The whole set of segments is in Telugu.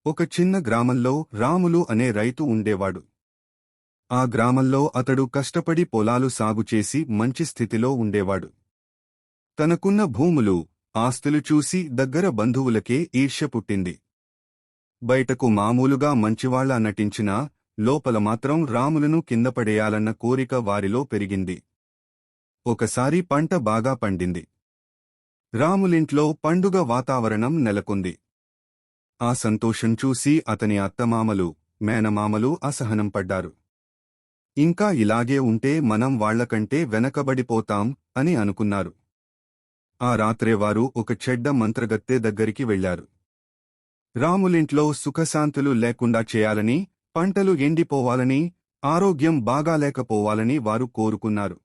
ఒక చిన్న గ్రామంలో రాములు అనే రైతు ఉండేవాడు. ఆ గ్రామంలో అతడు కష్టపడి పొలాలు సాగుచేసి మంచి స్థితిలో ఉండేవాడు. తనకున్న భూములు, ఆస్తులు చూసి దగ్గర బంధువులకే ఈర్ష్య పుట్టింది. బయటకు మామూలుగా మంచివాళ్లా నటించినా లోపల మాత్రం రాములను కిందపడేయాలన్న కోరిక వారిలో పెరిగింది. ఒకసారి పంట బాగా పండింది. రాములింట్లో పండుగ వాతావరణం నెలకొంది. ఆ సంతోషం చూసి అతని అత్తమామలు, మేనమామలు అసహనం పడ్డారు. ఇంకా ఇలాగే ఉంటే మనం వాళ్లకంటే వెనకబడిపోతాం అని అనుకున్నారు. ఆ రాత్రే వారు ఒక చెడ్డ మంత్రగత్తె దగ్గరికి వెళ్లారు. రాములింట్లో సుఖశాంతులు లేకుండా చేయాలని, పంటలు ఎండిపోవాలని, ఆరోగ్యం బాగాలేకపోవాలని వారు కోరుకున్నారు.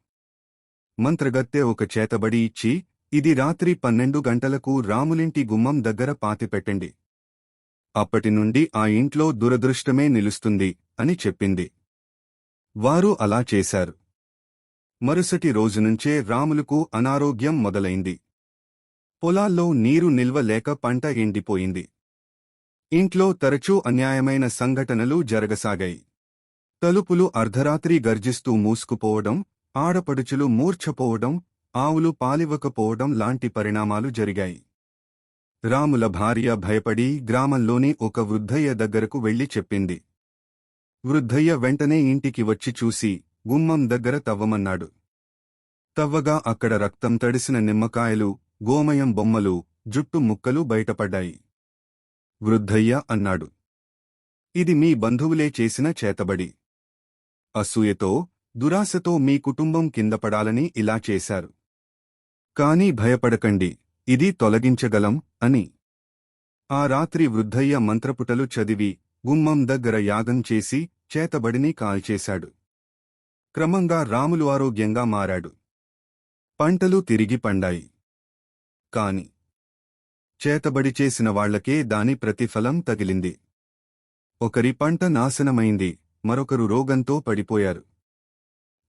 మంత్రగత్తె ఒక చేతబడి ఇచ్చి, ఇది రాత్రి 12 గంటలకు రాములింటి గుమ్మం దగ్గర పాతిపెట్టండి. అప్పటినుండి ఆ ఇంట్లో దురదృష్టమే నిలుస్తుంది అని చెప్పింది. వారు అలా చేశారు. మరుసటి రోజునుంచే రాములకు అనారోగ్యం మొదలైంది. పొలాల్లో నీరు నిల్వ లేక పంట ఎండిపోయింది. ఇంట్లో తరచూ అన్యాయమైన సంఘటనలు జరగసాగాయి. తలుపులు అర్ధరాత్రి గర్జిస్తూ మూసుకుపోవడం, ఆడపడుచులు మూర్ఛపోవడం, ఆవులు పాలివ్వకపోవడం లాంటి పరిణామాలు జరిగాయి. రాముల భార్య భయపడి గ్రామంలోని ఒక వృద్ధయ్య దగ్గరకు వెళ్లి చెప్పింది. వృద్ధయ్య వెంటనే ఇంటికి వచ్చి చూసి గుమ్మం దగ్గర తవ్వమన్నాడు. తవ్వగా అక్కడ రక్తం తడిసిన నిమ్మకాయలు, గోమయం బొమ్మలు, జుట్టు ముక్కలు బయటపడ్డాయి. వృద్ధయ్య అన్నాడు, ఇది మీ బంధువులే చేసిన చేతబడి. అసూయతో, దురాశతో మీ కుటుంబం కిందపడాలని ఇలా చేశారు. కానీ భయపడకండి, ఇది తొలగించగలం అని. ఆ రాత్రి వృద్ధయ్య మంత్రపుటలు చదివి గుమ్మం దగ్గర యాగం చేసి చేతబడిని కాల్చేశాడు. క్రమంగా రాములు ఆరోగ్యంగా మారాడు. పంటలు తిరిగి పండాయి. కాని చేతబడి చేసిన వాళ్లకే దాని ప్రతిఫలం తగిలింది. ఒకరి పంట నాశనమైంది, మరొకరు రోగంతో పడిపోయారు.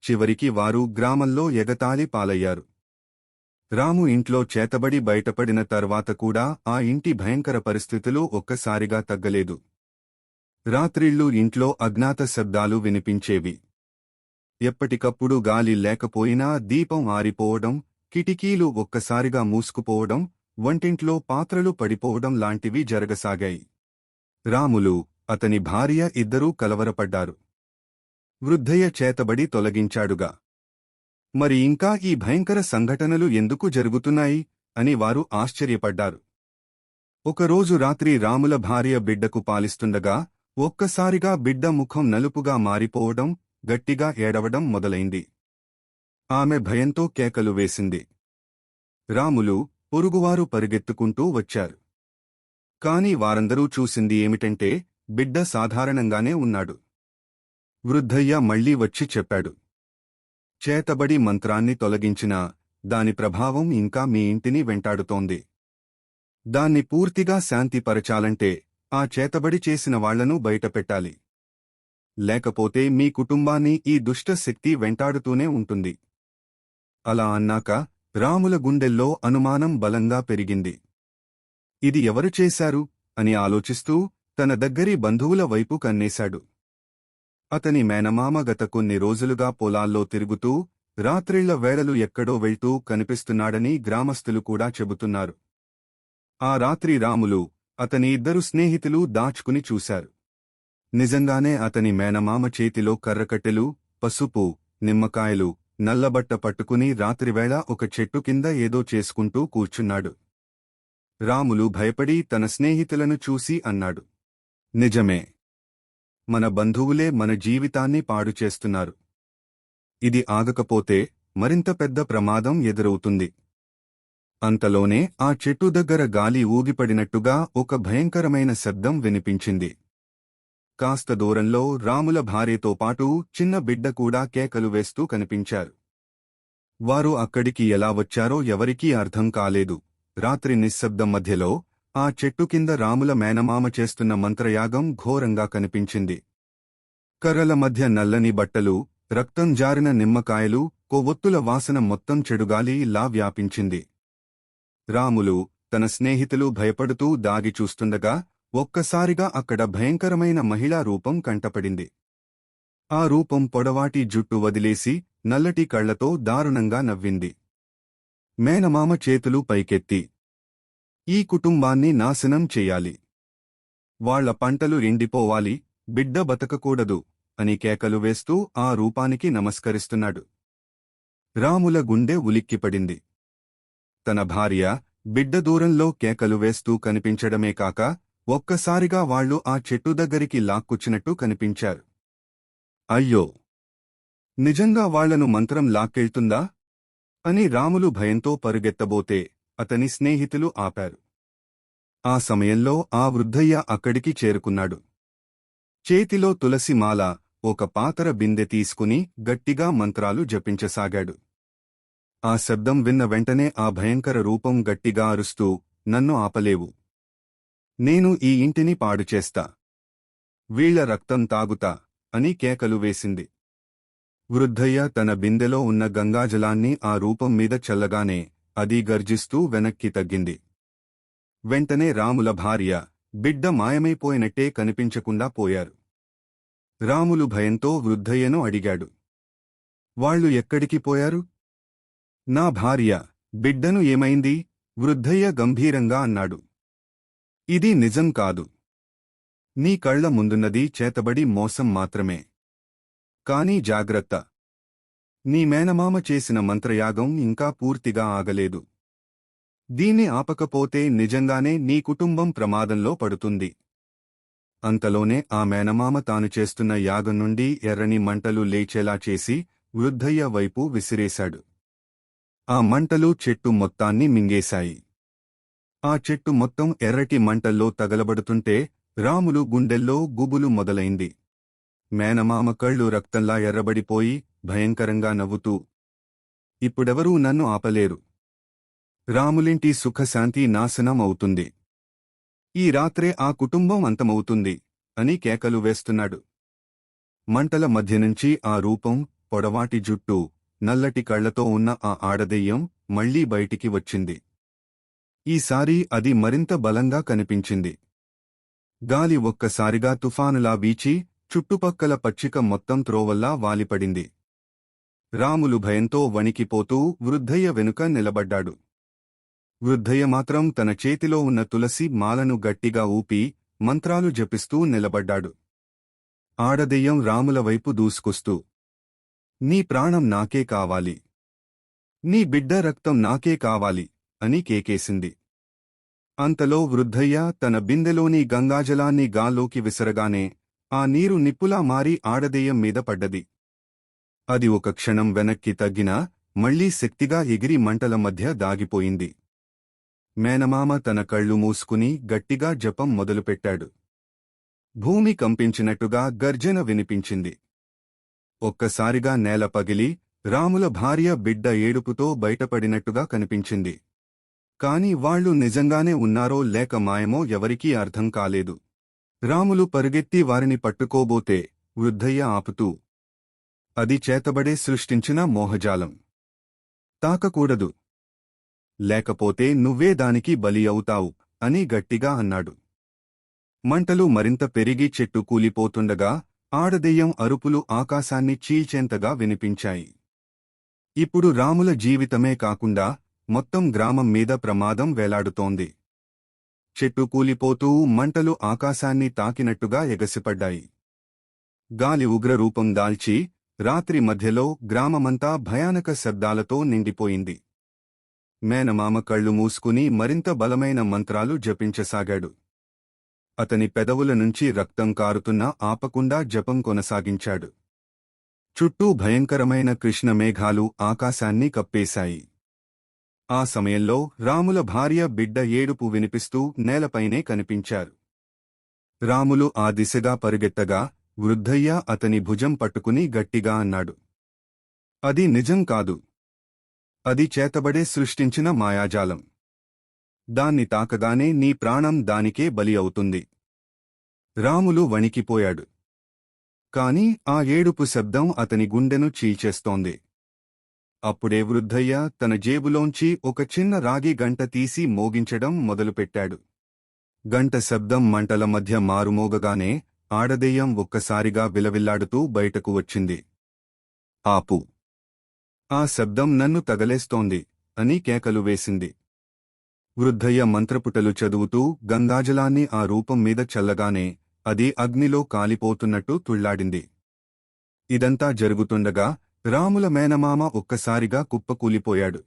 చివరికి వారు గ్రామంలో ఎగతాళి పాలయ్యారు. రాము ఇంట్లో చేతబడి బయటపడిన తర్వాత కూడా ఆ ఇంటి భయంకర పరిస్థితులు ఒక్కసారిగా తగ్గలేదు. రాత్రిళ్లు ఇంట్లో అజ్ఞాత శబ్దాలు వినిపించేవి. ఎప్పటికప్పుడు గాలి లేకపోయినా దీపం ఆరిపోవడం, కిటికీలు ఒక్కసారిగా మూసుకుపోవడం, వంటింట్లో పాత్రలు పడిపోవడం లాంటివి జరగసాగాయి. రాములు, అతని భార్య ఇద్దరూ కలవరపడ్డారు. వృద్ధయ్య చేతబడి తొలగించాడుగా, మరి ఇంకా ఈ భయంకర సంఘటనలు ఎందుకు జరుగుతున్నాయి అని వారు ఆశ్చర్యపడ్డారు. ఒకరోజు రాత్రి రాముల భార్య బిడ్డకు పాలిస్తుండగా ఒక్కసారిగా బిడ్డ ముఖం నలుపుగా మారిపోవడం, గట్టిగా ఏడవడం మొదలైంది. ఆమె భయంతో కేకలు వేసింది. రాములు, పొరుగువారు పరిగెత్తుకుంటూ వచ్చారు. కాని వారందరూ చూసింది ఏమిటంటే బిడ్డ సాధారణంగానే ఉన్నాడు. వృద్ధయ్య మళ్లీ వచ్చి చెప్పాడు, చేతబడి మంత్రాన్ని తొలగించినా దాని ప్రభావం ఇంకా మీ ఇంటిని వెంటాడుతోంది. దాన్ని పూర్తిగా శాంతిపరచాలంటే ఆ చేతబడి చేసిన వాళ్లను బయటపెట్టాలి. లేకపోతే మీ కుటుంబాన్ని ఈ దుష్ట శక్తి వెంటాడుతూనే ఉంటుంది. అలా అన్నాక రాముల గుండెల్లో అనుమానం బలంగా పెరిగింది. ఇది ఎవరు చేశారు అని ఆలోచిస్తూ తన దగ్గరి బంధువుల వైపు కన్నేశాడు. అతని మేనమామ గత కొన్ని రోజులుగా పొలాల్లో తిరుగుతూ రాత్రిళ్ల వేళలు ఎక్కడో వెళ్తూ కనిపిస్తున్నాడని గ్రామస్తులు కూడా చెబుతున్నారు. ఆ రాత్రి రాములు, అతని ఇద్దరు స్నేహితులు దాచుకుని చూశారు. నిజంగానే అతని మేనమామ చేతిలో కర్రకట్టెలు, పసుపు, నిమ్మకాయలు, నల్లబట్ట పట్టుకుని రాత్రివేళ ఒక చెట్టు కింద ఏదో చేసుకుంటూ కూర్చున్నాడు. రాములు భయపడి తన స్నేహితులను చూసి అన్నాడు, నిజమే, మన బంధువులే మన జీవితాన్ని పాడు చేస్తున్నారు. ఇది ఆగకపోతే మరింత పెద్ద ప్రమాదం ఎదురవుతుంది. అంతలోనే ఆ చెట్టు దగ్గర గాలి ఊగిపడినట్టుగా ఒక భయంకరమైన శబ్దం వినిపించింది. కాస్త దూరంలో రాముల భార్యతో పాటు చిన్న బిడ్డ కూడా కేకలు వేస్తూ కనిపించారు. వారు అక్కడికి ఎలా వచ్చారో ఎవరికీ అర్థం కాలేదు. రాత్రి నిశ్శబ్దం మధ్యలో ఆ చెట్టు కింద రాముల మేనమామ చేస్తున్న మంత్రయాగం ఘోరంగా కనిపించింది. కర్రల మధ్య నల్లని బట్టలు, రక్తం జారిన నిమ్మకాయలు, కొవ్వొత్తుల వాసన మొత్తం చెడుగాలిలా వ్యాపించింది. రాములు, తన స్నేహితులు భయపడుతూ దాగి చూస్తుండగా ఒక్కసారిగా అక్కడ భయంకరమైన మహిళా రూపం కంటపడింది. ఆ రూపం పొడవాటి జుట్టు వదిలేసి నల్లటి కళ్లతో దారుణంగా నవ్వింది. మేనమామ చేతులు పైకెత్తి, "ఈ కుటుంబాన్ని నాశనం చెయ్యాలి. వాళ్ల పంటలు ఎండిపోవాలి, బిడ్డ బతకకూడదు" అని కేకలు వేస్తూ ఆ రూపానికి నమస్కరిస్తున్నాడు. రాముల గుండె ఉలిక్కిపడింది. తన భార్య, బిడ్డ దూరంలో కేకలు వేస్తూ కనిపించడమే కాక ఒక్కసారిగా వాళ్లు ఆ చెట్టు దగ్గరికి లాక్కుచ్చినట్టు కనిపించారు. అయ్యో! నిజంగా వాళ్లను మంత్రం లాక్కెళ్తుందా అని రాములు భయంతో పరుగెత్తబోతే అతని స్నేహితులు ఆపారు. ఆ సమయంలో ఆ వృద్ధయ్య అక్కడికి చేరుకున్నాడు. చేతిలో తులసి మాల, ఒక పాతర బిందె తీసుకుని గట్టిగా మంత్రాలు జపించసాగాడు. ఆ శబ్దం విన్న వెంటనే ఆ భయంకర రూపం గట్టిగా అరుస్తూ, "నన్ను ఆపలేవు. నేను ఈ ఇంటిని పాడుచేస్తా. వీళ్ల రక్తం తాగుతా" అని కేకలు వేసింది. వృద్ధయ్య తన బిందెలో ఉన్న గంగాజలాన్ని ఆ రూపం మీద చల్లగానే అది గర్జిస్తూ వెనక్కి తగ్గింది. వెంటనే రాముల భార్య, బిడ్డ మాయమైపోయినట్టే కనిపించకుండా పోయారు. రాములు భయంతో వృద్ధయ్యను అడిగాడు, "వాళ్లు ఎక్కడికి పోయారు? నా భార్య, బిడ్డను ఏమైంది?" వృద్ధయ్య గంభీరంగా అన్నాడు. "ఇది నిజం కాదు. నీ కళ్ల ముందున్నది చేతబడి మోసం మాత్రమే. కానీ జాగ్రత్త. నీ మేనమామ చేసిన మంత్రయాగం ఇంకా పూర్తిగా ఆగలేదు. దీన్ని ఆపకపోతే నిజంగానే నీ కుటుంబం ప్రమాదంలో పడుతుంది." అంతలోనే ఆ మేనమామ తాను చేస్తున్న యాగం నుండి ఎర్రని మంటలు లేచేలా చేసి వృద్ధయ్య వైపు విసిరేశాడు. ఆ మంటలు చెట్టు మొత్తాన్ని మింగేశాయి. ఆ చెట్టు మొత్తం ఎర్రటి మంటల్లో తగలబడుతుంటే రాములు గుండెల్లో గుబులు మొదలైంది. మేనమామ కళ్ళు రక్తంలా ఎర్రబడిపోయి భయంకరంగా నవ్వుతూ, "ఇప్పుడెవరూ నన్ను ఆపలేరు. రాములింటి సుఖశాంతి నాశనం అవుతుంది. ఈ రాత్రే ఆ కుటుంబం అంతమవుతుంది" అని కేకలు వేస్తున్నాడు. మంటల మధ్యనుంచి ఆ రూపం, పొడవాటి జుట్టు, నల్లటి కళ్లతో ఉన్న ఆ ఆడదెయ్యం మళ్లీ బయటికి వచ్చింది. ఈసారి అది మరింత బలంగా కనిపించింది. గాలి ఒక్కసారిగా తుఫానులా వీచి చుట్టుపక్కల పచ్చిక మొత్తం త్రోవల్లా వాలిపడింది. రాములు భయంతో వణికిపోతూ వృద్ధయ్య వెనుక నిలబడ్డాడు. వృద్ధయ్య మాత్రం తన చేతిలో ఉన్న తులసి మాలను గట్టిగా ఊపి మంత్రాలు జపిస్తూ నిలబడ్డాడు. ఆడదెయ్యం రాముల వైపు దూసుకొస్తూ, "నీ ప్రాణం నాకే కావాలి. నీ బిడ్డ రక్తం నాకే కావాలి" అని కేకేసింది. అంతలో వృద్ధయ్య తన బిందెలోని గంగాజలాన్ని గాల్లోకి విసరగానే ఆ నీరు నిప్పులా మారి ఆడదెయ్యం మీద పడ్డది. అది ఒక క్షణం వెనక్కి తగ్గినా మళ్లీ శక్తిగా ఎగిరి మంటల మధ్య దాగిపోయింది. మేనమామ తన కళ్ళు మూసుకుని గట్టిగా జపం మొదలుపెట్టాడు. భూమి కంపించినట్టుగా గర్జన వినిపించింది. ఒక్కసారిగా నేల పగిలి రాముల భార్య, బిడ్డ ఏడుపుతో బయటపడినట్టుగా కనిపించింది. కాని వాళ్లు నిజంగానే ఉన్నారో లేక మాయమో ఎవరికీ అర్థం కాలేదు. రాములు పరుగెత్తి వారిని పట్టుకోబోతే వృద్ధయ్య ఆపుతూ, "అది చేతబడే సృష్టించిన మోహజాలం. తాకకూడదు. లేకపోతే నువ్వే దానికి బలి అవుతావు" అని గట్టిగా అన్నాడు. మంటలు మరింత పెరిగి చెట్టు కూలిపోతుండగా ఆడదెయ్యం అరుపులు ఆకాశాన్ని చీల్చేంతగా వినిపించాయి. ఇప్పుడు రాముల జీవితమే కాకుండా మొత్తం గ్రామం మీద ప్రమాదం వేలాడుతోంది. చెట్టు కూలిపోతూ మంటలు ఆకాశాన్ని తాకినట్టుగా ఎగసిపడ్డాయి. గాలి ఉగ్రరూపం దాల్చి రాత్రి మధ్యలో గ్రామమంతా భయానక శబ్దాలతో నిండిపోయింది. మేనమామ కళ్ళు మూసుకుని మరింత బలమైన మంత్రాలు జపించసాగాడు. అతని పెదవుల నుంచి రక్తం కారుతున్నా ఆపకుండా జపం కొనసాగించాడు. చుట్టూ భయంకరమైన కృష్ణమేఘాలు ఆకాశాన్ని కప్పేశాయి. ఆ సమయంలో రాముల భార్య, బిడ్డ ఏడుపు వినిపిస్తూ నేలపైనే కనిపించారు. రాములు ఆ దిశగా పరుగెత్తగా వృద్ధయ్య అతని భుజం పట్టుకుని గట్టిగా అన్నాడు, "అది నిజం కాదు. అది చేతబడే సృష్టించిన మాయాజాలం. దాన్ని తాకగానే నీ ప్రాణం దానికే బలి అవుతుంది." రాములు వణికిపోయాడు. కాని ఆ ఏడుపు శబ్దం అతని గుండెను చీల్చేస్తోంది. అప్పుడే వృద్ధయ్య తన జేబులోంచి ఒక చిన్న రాగి గంట తీసి మోగించడం మొదలుపెట్టాడు. గంట శబ్దం మంటల మధ్య మారుమోగగానే ఆడదెయ్యం ఒక్కసారిగా విలవిల్లాడుతూ బయటకు వచ్చింది. ఆపు! ఆ శబ్దం నన్ను తగలేస్తోంది అని కేకలు వేసింది. వృద్ధయ్య మంత్రపుటలు చదువుతూ గంగాజలాన్ని ఆ రూపం మీద చల్లగానే అది అగ్నిలో కాలిపోతున్నట్టు తుళ్లాడింది. ఇదంతా జరుగుతుండగా రాముల మేనమామ ఒక్కసారిగా కుప్పకూలిపోయాడు.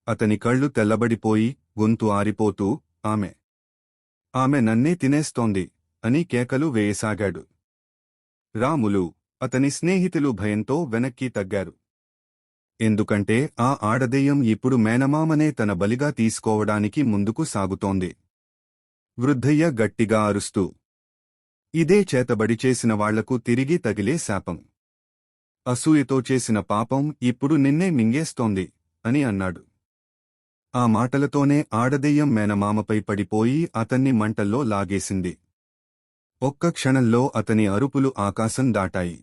అతని కళ్ళు తెల్లబడిపోయి గొంతు ఆరిపోతూ ఆమె నన్నే తినేస్తోంది అని కేకలు వేయసాగాడు. రాములు, అతని స్నేహితులు భయంతో వెనక్కి తగ్గారు. ఎందుకంటే ఆ ఆడదెయ్యం ఇప్పుడు మేనమామనే తన బలిగా తీసుకోవడానికి ముందుకు సాగుతోంది. వృద్ధయ్య గట్టిగా అరుస్తూ, ఇదే చేతబడి చేసిన వాళ్లకు తిరిగి తగిలే శాపం. అసూయతో చేసిన పాపం ఇప్పుడు నిన్నే మింగేస్తోంది అని అన్నాడు. ఆ మాటలతోనే ఆడదెయ్యం మేనమామపై పడిపోయి అతన్ని మంటల్లో లాగేసింది. ఒక్క క్షణంలో అతని అరుపులు ఆకాశం దాటాయి.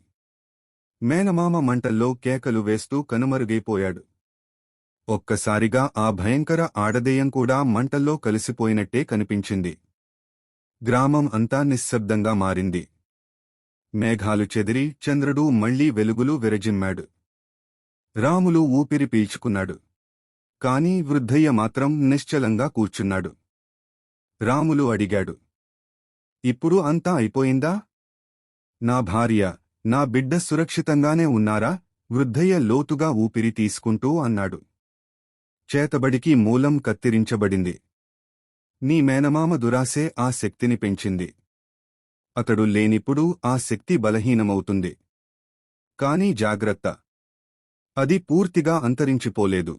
మేనమామ మంటల్లో కేకలు వేస్తూ కనుమరుగైపోయాడు. ఒక్కసారిగా ఆ భయంకర ఆడదెయ్యం కూడా మంటల్లో కలిసిపోయినట్టే కనిపించింది. గ్రామం అంతా నిశ్శబ్దంగా మారింది. మేఘాలు చెదిరి చంద్రుడు మళ్లీ వెలుగులు విరజిమ్మాడు. రాములు ఊపిరి పీల్చుకున్నాడు. కాని వృద్ధయ్య మాత్రం నిశ్చలంగా కూర్చున్నాడు. రాములు అడిగాడు, ఇప్పుడు అంతా అయిపోయిందా? నా భార్య, నా బిడ్డ సురక్షితంగానే ఉన్నారా? వృద్ధయ్య లోతుగా ఊపిరి తీసుకుంటూ అన్నాడు. చేతబడికి మూలం కత్తిరించబడింది. నీ మేనమామ దురాశే ఆ శక్తిని పెంచింది. అతడు లేనిప్పుడు ఆ శక్తి బలహీనమవుతుంది. కాని జాగ్రత్త, అది పూర్తిగా అంతరించిపోలేదు.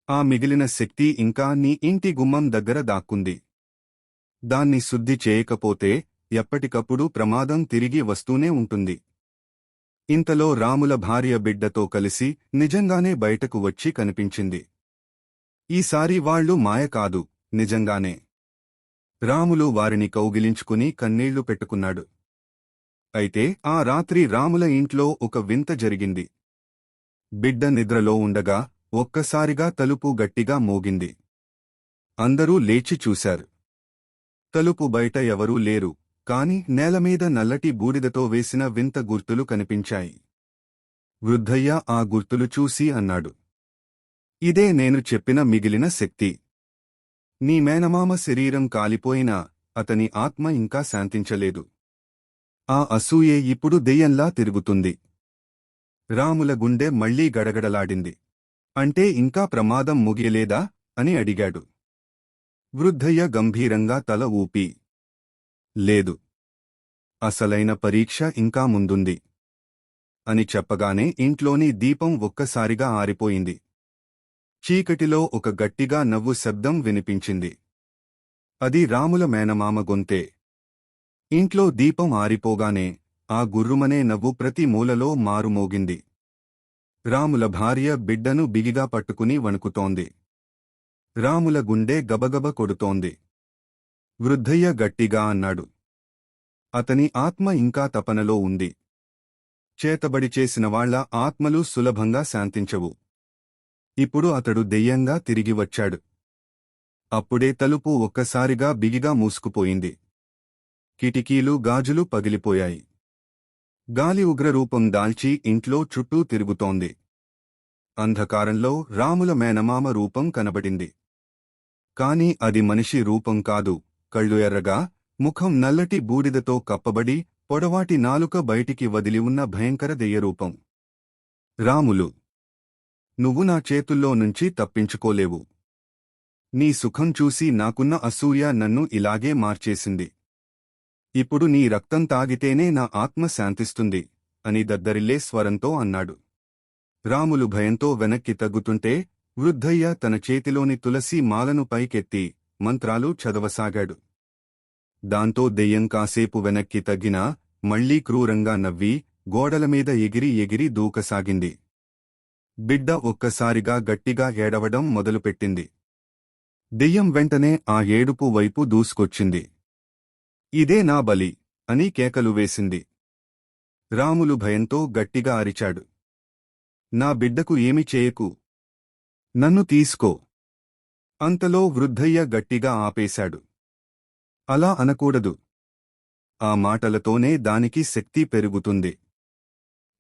ఆ మిగిలిన శక్తి ఇంకా నీ ఇంటి గుమ్మం దగ్గర దాక్కుంది. దాన్ని శుద్ధి చేయకపోతే ఎప్పటికప్పుడు ప్రమాదం తిరిగి వస్తూనే ఉంటుంది. ఇంతలో రాముల భార్య బిడ్డతో కలిసి నిజంగానే బయటకు వచ్చి కనిపించింది. ఈసారి వాళ్లు మాయ కాదు, నిజంగానే. రాములు వారిని కౌగిలించుకుని కన్నీళ్లు పెట్టుకున్నాడు. అయితే ఆ రాత్రి రాముల ఇంట్లో ఒక వింత జరిగింది. బిడ్డ నిద్రలో ఉండగా ఒక్కసారిగా తలుపు గట్టిగా మోగింది. అందరూ లేచి చూశారు. తలుపు బయట ఎవరూ లేరు, కాని నేలమీద నల్లటి బూడిదతో వేసిన వింత గుర్తులు కనిపించాయి. వృద్ధయ్య ఆ గుర్తులు చూసి అన్నాడు, ఇదే నేను చెప్పిన మిగిలిన శక్తి. నీ మేనమామ శరీరం కాలిపోయినా అతని ఆత్మ ఇంకా శాంతించలేదు. ఆ అసూయే ఇప్పుడు దెయ్యంలా తిరుగుతుంది. రాముల గుండె మళ్లీ గడగడలాడింది. అంటే ఇంకా ప్రమాదం ముగియలేదా అని అడిగాడు. వృద్ధయ్య గంభీరంగా తల ఊపి, లేదు, అసలైన పరీక్ష ఇంకా ముందుంది అని చెప్పగానే ఇంట్లోని దీపం ఒక్కసారిగా ఆరిపోయింది. చీకటిలో ఒక గట్టిగా నవ్వు శబ్దం వినిపించింది. అది రాముల మేనమామ గొంతే. ఇంట్లో దీపం ఆరిపోగానే ఆ గుర్రుమనే నవ్వు ప్రతి మూలలో మారుమోగింది. రాముల భార్య బిడ్డను బిగిగా పట్టుకుని వణుకుతోంది. రాముల గుండె గబగబ కొడుతోంది. వృద్ధయ్య గట్టిగా అన్నాడు, అతని ఆత్మ ఇంకా తపనలో ఉంది. చేతబడి చేసిన వాళ్ల ఆత్మలు సులభంగా శాంతించవు. ఇప్పుడు అతడు దెయ్యంగా తిరిగి వచ్చాడు. అప్పుడే తలుపు ఒక్కసారిగా బిగిగా మూసుకుపోయింది. కిటికీలు గాజులు పగిలిపోయాయి. గాలి ఉగ్రరూపం దాల్చి ఇంట్లో చుట్టూ తిరుగుతోంది. అంధకారంలో రాముల మేనమామ రూపం కనబడింది. కాని అది మనిషి రూపం కాదు. కళ్ళు ఎర్రగా, ముఖం నల్లటి బూడిదతో కప్పబడి, పొడవాటి నాలుక బయటికి వదిలి ఉన్న భయంకర దెయ్యరూపం. రాములు, నువ్వు నా చేతుల్లో నుంచి తప్పించుకోలేవు. నీ సుఖం చూసి నాకున్న అసూయ నన్ను ఇలాగే మార్చేసింది. ఇప్పుడు నీ రక్తం తాగితేనే నా ఆత్మ శాంతిస్తుంది అని దద్దరిల్లే స్వరంతో అన్నాడు. రాములు భయంతో వెనక్కి తగ్గుతుంటే వృద్ధయ్య తన చేతిలోని తులసి మాలను పైకెత్తి మంత్రాలు చదవసాగాడు. దాంతో దెయ్యం కాసేపు వెనక్కి తగ్గినా మళ్లీ క్రూరంగా నవ్వి గోడలమీద ఎగిరి ఎగిరి దూకసాగింది. బిడ్డ ఒక్కసారిగా గట్టిగా ఏడవడం మొదలుపెట్టింది. దెయ్యం వెంటనే ఆ ఏడుపు వైపు దూసుకొచ్చింది. ఇదే నా బలి అని కేకలు వేసింది. రాములు భయంతో గట్టిగా అరిచాడు, నా బిడ్డకు ఏమి చేయకు, నన్ను తీసుకో. అంతలో వృద్ధయ్య గట్టిగా ఆపేశాడు. అలా అనకూడదు. ఆ మాటలతోనే దానికి శక్తి పెరుగుతుంది.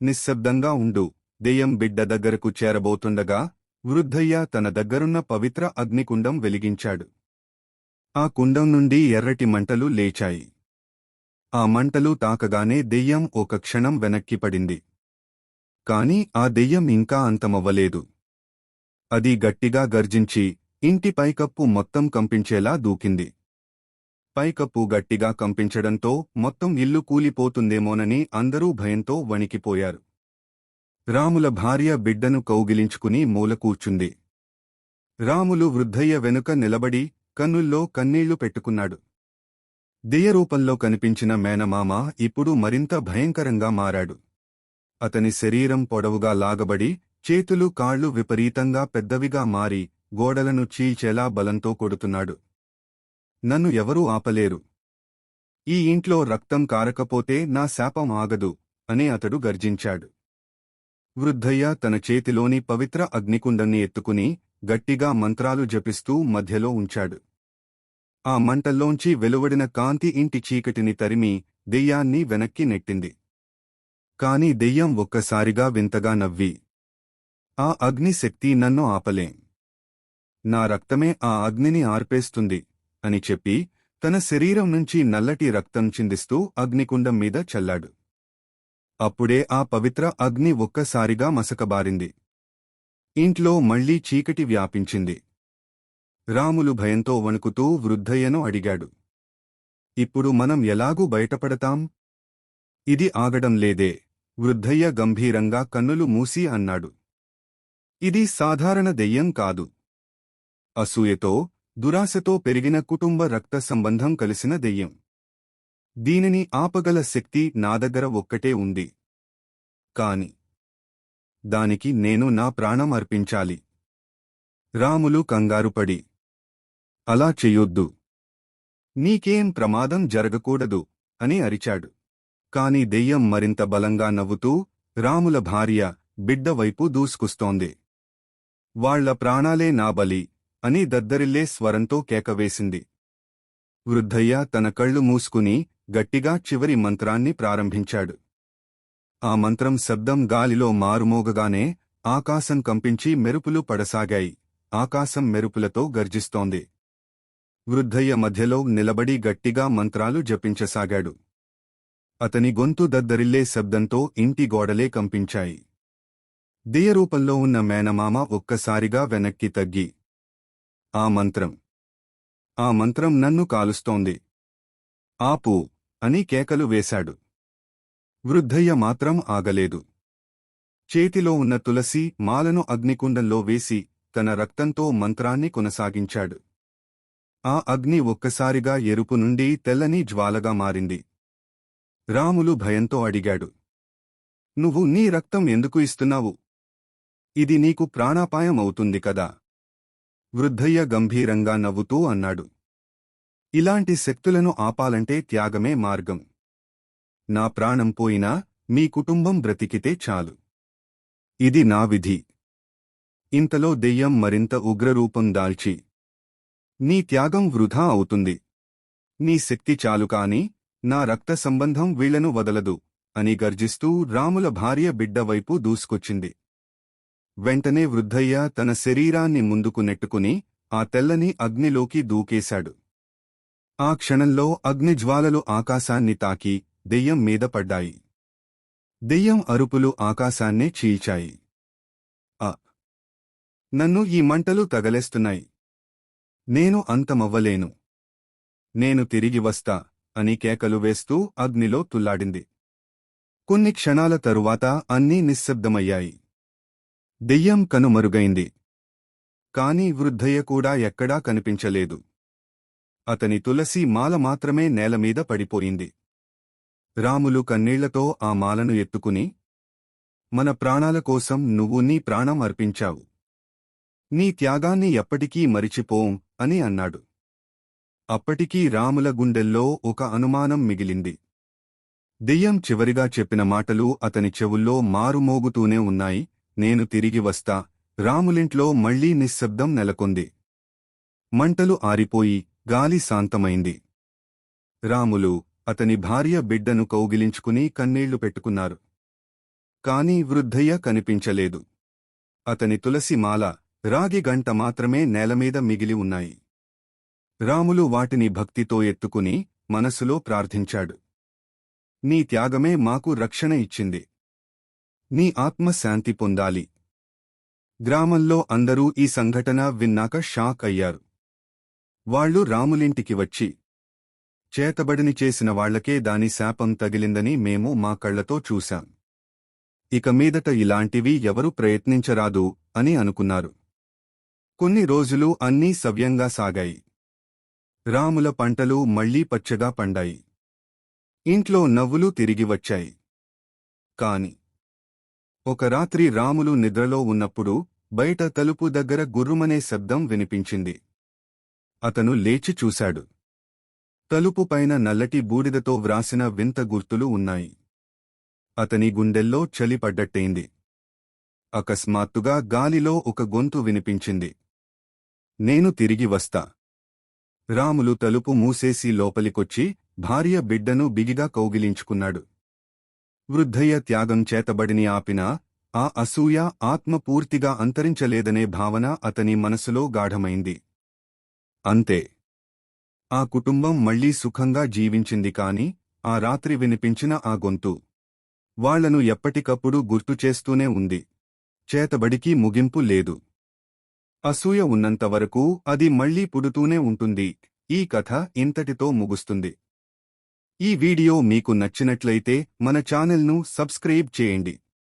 నిశ్శబ్దంగా ఉండు. దెయ్యం బిడ్డ దగ్గరకు చేరబోతుండగా వృద్ధయ్య తన దగ్గరున్న పవిత్ర అగ్నికుండం వెలిగించాడు. ఆ కుండం నుండి ఎర్రటి మంటలు లేచాయి. ఆ మంటలు తాకగానే దెయ్యం ఒక క్షణం వెనక్కి పడింది. కాని ఆ దెయ్యం ఇంకా అంతమవ్వలేదు. అది గట్టిగా గర్జించి ఇంటి పైకప్పు మొత్తం కంపించేలా దూకింది. పైకప్పు గట్టిగా కంపించడంతో మొత్తం ఇల్లు కూలిపోతుందేమోనని అందరూ భయంతో వణికిపోయారు. రాముల భార్య బిడ్డను కౌగిలించుకుని మూల కూర్చుంది. రాములు వృద్ధయ్య వెనుక నిలబడి కన్నుల్లో కన్నీళ్లు పెట్టుకున్నాడు. దెయ్యరూపంలో కనిపించిన మేనమామ ఇప్పుడు మరింత భయంకరంగా మారాడు. అతని శరీరం పొడవుగా లాగబడి చేతులు కాళ్లు విపరీతంగా పెద్దవిగా మారి గోడలను చీల్చేలా బలంతో కొడుతున్నాడు. నన్ను ఎవరూ ఆపలేరు. ఈ ఇంట్లో రక్తం కారకపోతే నా శాపం ఆగదు అని అతడు గర్జించాడు. వృద్ధయ్య తన చేతిలోని పవిత్ర అగ్నికుండాన్ని ఎత్తుకుని గట్టిగా మంత్రాలు జపిస్తూ మధ్యలో ఉంచాడు. ఆ మంటల్లోంచి వెలువడిన కాంతి ఇంటి చీకటిని తరిమి దెయ్యాన్ని వెనక్కి నెట్టింది. కాని దెయ్యం ఒక్కసారిగా వింతగా నవ్వి, ఆ అగ్ని శక్తి నన్ను ఆపలేం. నా రక్తమే ఆ అగ్నిని ఆర్పేస్తుంది అని చెప్పి తన శరీరం నుంచి నల్లటి రక్తం చిందిస్తూ అగ్నికుండం మీద చల్లాడు. అప్పుడే ఆ పవిత్ర అగ్ని ఒక్కసారిగా మసకబారింది. ఇంట్లో మళ్లీ చీకటి వ్యాపించింది. రాములు భయంతో వణుకుతూ వృద్ధయ్యను అడిగాడు, ఇప్పుడు మనం ఎలాగూ బయటపడతాం? ఇది ఆగడం లేదే. వృద్ధయ్య గంభీరంగా కన్నులు మూసి అన్నాడు, ఇది సాధారణ దెయ్యం కాదు. అసూయతో దురాశతో పెరిగిన కుటుంబ రక్త సంబంధం కలిసిన దెయ్యం. దీనిని ఆపగల శక్తి నా దగ్గర ఒక్కటే ఉంది. కాని దానికి నేను నా ప్రాణం అర్పించాలి. రాములు కంగారుపడి, అలా చెయ్యొద్దు. నీకేం ప్రమాదం జరగకూడదు అని అరిచాడు. కాని దెయ్యం మరింత బలంగా నవ్వుతూ రాముల భార్య బిడ్డ వైపు దూసుకుస్తోంది. వాళ్ల ప్రాణాలే నా బలి అని దద్దరిల్లే స్వరంతో కేకవేసింది. వృద్ధయ్య తన కళ్ళు మూసుకుని గట్టిగా చివరి మంత్రాన్ని ప్రారంభించాడు. ఆ మంత్రం శబ్దం గాలిలో మారుమోగగానే ఆకాశం కంపించి మెరుపులు పడసాగాయి. ఆకాశం మెరుపులతో గర్జిస్తోంది. వృద్ధయ్య మధ్యలో నిలబడి గట్టిగా మంత్రాలు జపించసాగాడు. అతని గొంతు దద్దరిల్లే శబ్దంతో ఇంటి గోడలే కంపించాయి. దెయ్యరూపంలో ఉన్న మేనమామ ఒక్కసారిగా వెనక్కి తగ్గి, ఆ మంత్రం నన్ను కాలుస్తోంది. ఆపు అని కేకలు వేశాడు. వృద్ధయ్య మాత్రం ఆగలేదు. చేతిలో ఉన్న తులసి మాలను అగ్నికుండంలో వేసి తన రక్తంతో మంత్రాన్ని కొనసాగించాడు. ఆ అగ్ని ఒక్కసారిగా ఎరుపు నుండి తెల్లని జ్వాలగా మారింది. రాములు భయంతో అడిగాడు, నువ్వు నీ రక్తం ఎందుకు ఇస్తున్నావు? ఇది నీకు ప్రాణాపాయం అవుతుంది కదా. వృద్ధయ్య గంభీరంగా నవ్వుతూ అన్నాడు, ఇలాంటి శక్తులను ఆపాలంటే త్యాగమే మార్గం. నా ప్రాణం పోయినా మీ కుటుంబం బ్రతికితే చాలు. ఇది నా విధి. ఇంతలో దెయ్యం మరింత ఉగ్రరూపం దాల్చి, నీ త్యాగం వృధా అవుతుంది. నీ శక్తి చాలు కాని నా రక్త సంబంధం వీళ్లను వదలదు అని గర్జిస్తూ రాముల భార్య బిడ్డ వైపు దూసుకొచ్చింది. వెంటనే వృద్ధయ్య తన శరీరాన్ని ముందుకు నెట్టుకుని ఆ తెల్లని అగ్నిలోకి దూకేశాడు. ఆ క్షణంలో అగ్నిజ్వాలలు ఆకాశాన్ని తాకి దెయ్యం మీద పడ్డాయి. దెయ్యం అరుపులు ఆకాశాన్నే చీల్చాయి. నన్ను ఈ మంటలు తగలేస్తున్నాయి. నేను అంతమవ్వలేను. నేను తిరిగి వస్తా అని కేకలు వేస్తూ అగ్నిలో తుల్లాడింది. కొన్ని క్షణాల తరువాత అన్నీ నిశ్శబ్దమయ్యాయి. దెయ్యం కనుమరుగైంది. కాని వృద్ధయ్య కూడా ఎక్కడా కనిపించలేదు. అతని తులసి మాల మాత్రమే నేలమీద పడిపోయింది. రాములు కన్నీళ్లతో ఆ మాలను ఎత్తుకుని, మన ప్రాణాల కోసం నువ్వు నీ ప్రాణం అర్పించావు. నీ త్యాగాన్ని ఎప్పటికీ మరిచిపోం అని అన్నాడు. అప్పటికీ రాముల గుండెల్లో ఒక అనుమానం మిగిలింది. దెయ్యం చివరిగా చెప్పిన మాటలు అతని చెవుల్లో మారుమోగుతూనే ఉన్నాయి. నేను తిరిగి వస్తా. రాములింట్లో మళ్లీ నిశ్శబ్దం నెలకొంది. మంటలు ఆరిపోయి గాలి శాంతమైంది. రాములు అతని భార్య బిడ్డను కౌగిలించుకుని కన్నీళ్లు పెట్టుకున్నారు. కాని వృద్ధయ్య కనిపించలేదు. అతని తులసి మాల, రాగి గంట మాత్రమే నేలమీద మిగిలి ఉన్నాయి. రాములు వాటిని భక్తితో ఎత్తుకుని మనసులో ప్రార్థించాడు. నీ త్యాగమే మాకు రక్షణ ఇచ్చింది. నీ ఆత్మ శాంతి పొందాలి. గ్రామంలో అందరూ ఈ సంఘటన విన్నాక షాక్ అయ్యారు. వాళ్లు రాములింటికి వచ్చి, చేతబడిని చేసిన వాళ్లకే దాని శాపం తగిలిందని మేము మా కళ్లతో చూశాం. ఇక మీదట ఇలాంటివి ఎవరు ప్రయత్నించరాదు అని అనుకున్నారు. కొన్ని రోజులు అన్నీ సవ్యంగా సాగాయి. రాముల పంటలు మళ్లీ పచ్చగా పండాయి. ఇంట్లో నవ్వులు తిరిగి వచ్చాయి. కాని ఒక రాత్రి రాములు నిద్రలో ఉన్నప్పుడు బయట తలుపు దగ్గర గుర్రుమనే శబ్దం వినిపించింది. అతను లేచి చూశాడు. తలుపు పైన నల్లటి బూడిదతో వ్రాసిన వింత గుర్తులు ఉన్నాయి. అతని గుండెల్లో చలి పడ్డట్టయింది. అకస్మాత్తుగా గాలిలో ఒక గొంతు వినిపించింది. నేను తిరిగి వస్తా. రాములు తలుపు మూసేసి లోపలికొచ్చి భార్య బిడ్డను బిగిగా కౌగిలించుకున్నాడు. వృద్ధయ్య త్యాగం చేతబడిని ఆపినా ఆ అసూయ ఆత్మ పూర్తిగా అంతరించలేదనే భావన అతని మనసులో గాఢమైంది. అంతే. ఆ కుటుంబం మళ్లీ సుఖంగా జీవించింది. కాని ఆ రాత్రి వినిపించిన ఆ గొంతు వాళ్లను ఎప్పటికప్పుడు గుర్తుచేస్తూనే ఉంది. చేతబడికి ముగింపు లేదు. అసూయ ఉన్నంతవరకు అది మళ్లీ పుడుతూనే ఉంటుంది. ఈ కథ ఇంతటితో ముగుస్తుంది. ఈ వీడియో మీకు నచ్చినట్లయితే మన ఛానల్ను సబ్స్క్రైబ్ చేయండి.